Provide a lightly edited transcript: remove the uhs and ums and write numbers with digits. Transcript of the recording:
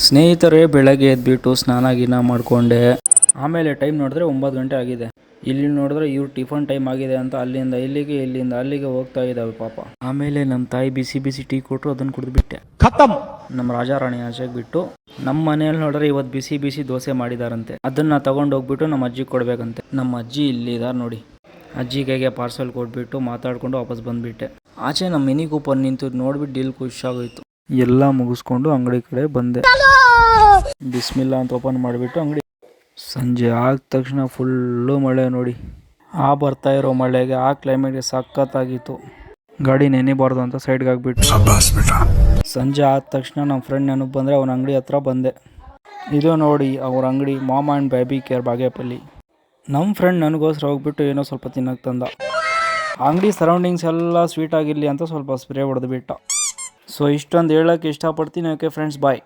ಸ್ನೇಹಿತರೆ, ಬೆಳಗ್ಗೆ ಎದ್ಬಿಟ್ಟು ಸ್ನಾನ ಗಿನ ಮಾಡ್ಕೊಂಡೆ. ಆಮೇಲೆ ಟೈಮ್ ನೋಡಿದ್ರೆ 9 ಗಂಟೆ ಆಗಿದೆ. ಇಲ್ಲಿ ನೋಡಿದ್ರೆ ಇವ್ರು ಟಿಫನ್ ಟೈಮ್ ಆಗಿದೆ ಅಂತ ಅಲ್ಲಿಂದ ಇಲ್ಲಿಗೆ ಇಲ್ಲಿಂದ ಅಲ್ಲಿಗೆ ಹೋಗ್ತಾ ಇದ್ದಾವೆ ಪಾಪ. ಆಮೇಲೆ ನಮ್ಮ ತಾಯಿ ಬಿಸಿ ಬಿಸಿ ಟೀ ಕೊಟ್ಟರು, ಅದನ್ನು ಕುಡಿದ್ಬಿಟ್ಟೆ. ಖತಮ್. ನಮ್ಮ ರಾಜಾರಾಣಿ ಆಚೆಗೆ ಬಿಟ್ಟು ನಮ್ಮ ಮನೆಯಲ್ಲಿ ನೋಡಿದ್ರೆ ಇವತ್ತು ಬಿಸಿ ಬಿಸಿ ದೋಸೆ ಮಾಡಿದಾರಂತೆ. ಅದನ್ನ ತಗೊಂಡು ಹೋಗ್ಬಿಟ್ಟು ನಮ್ಮ ಅಜ್ಜಿಗೆ ಕೊಡ್ಬೇಕಂತೆ. ನಮ್ಮ ಅಜ್ಜಿ ಇಲ್ಲಿದ್ದಾರೆ ನೋಡಿ. ಅಜ್ಜಿ ಕೈಗೆ ಪಾರ್ಸಲ್ ಕೊಟ್ಬಿಟ್ಟು ಮಾತಾಡ್ಕೊಂಡು ವಾಪಸ್ ಬಂದ್ಬಿಟ್ಟೆ. ಆಚೆ ನಮ್ಮ ಮಿನಿ ಕೂಪರ್ ನಿಂತು ನೋಡ್ಬಿಟ್ಟು ಡೀಲ್ ಖುಷಿಯಾಗೋಯ್ತು. ಎಲ್ಲ ಮುಗಿಸ್ಕೊಂಡು ಅಂಗಡಿ ಕಡೆ ಬಂದೆ. ಬಿಸ್ಮಿಲ್ಲಾ ಅಂತ ಓಪನ್ ಮಾಡಿಬಿಟ್ಟು ಅಂಗಡಿ. ಸಂಜೆ ಆದ ತಕ್ಷಣ ಫುಲ್ಲು ಮಳೆ ನೋಡಿ. ಬರ್ತಾ ಇರೋ ಮಳೆಗೆ ಆ ಕ್ಲೈಮೇಟ್ಗೆ ಸಖತ್ತಾಗಿತ್ತು. ಗಾಡಿ ನೆನಿಬಾರ್ದು ಅಂತ ಸೈಡ್ಗೆ ಹಾಕ್ಬಿಟ್ಟು ಸಂಜೆ ಆದ ತಕ್ಷಣ ನಮ್ಮ ಫ್ರೆಂಡ್ ನೆನಪು ಬಂದರೆ ಅವನ ಅಂಗಡಿ ಹತ್ರ ಬಂದೆ. ಇದು ನೋಡಿ ಅವ್ರ ಅಂಗಡಿ, ma'am and baby care Bagepalli. ನಮ್ಮ ಫ್ರೆಂಡ್ ನನಗೋಸ್ಕರ ಹೋಗ್ಬಿಟ್ಟು ಏನೋ ಸ್ವಲ್ಪ ತಿನ್ನಕ್ಕೆ ತಂದ. ಅಂಗಡಿ ಸರೌಂಡಿಂಗ್ಸ್ ಎಲ್ಲ ಸ್ವೀಟ್ ಆಗಿರಲಿ ಅಂತ ಸ್ವಲ್ಪ ಸ್ಪ್ರೇ ಹೊಡೆದು ಬಿಟ್ಟ. ಸೊ ಇಷ್ಟೊಂದು ಹೇಳೋಕ್ಕೆ ಇಷ್ಟಪಡ್ತೀನಿ. ಓಕೆ ಫ್ರೆಂಡ್ಸ್, ಬಾಯ್.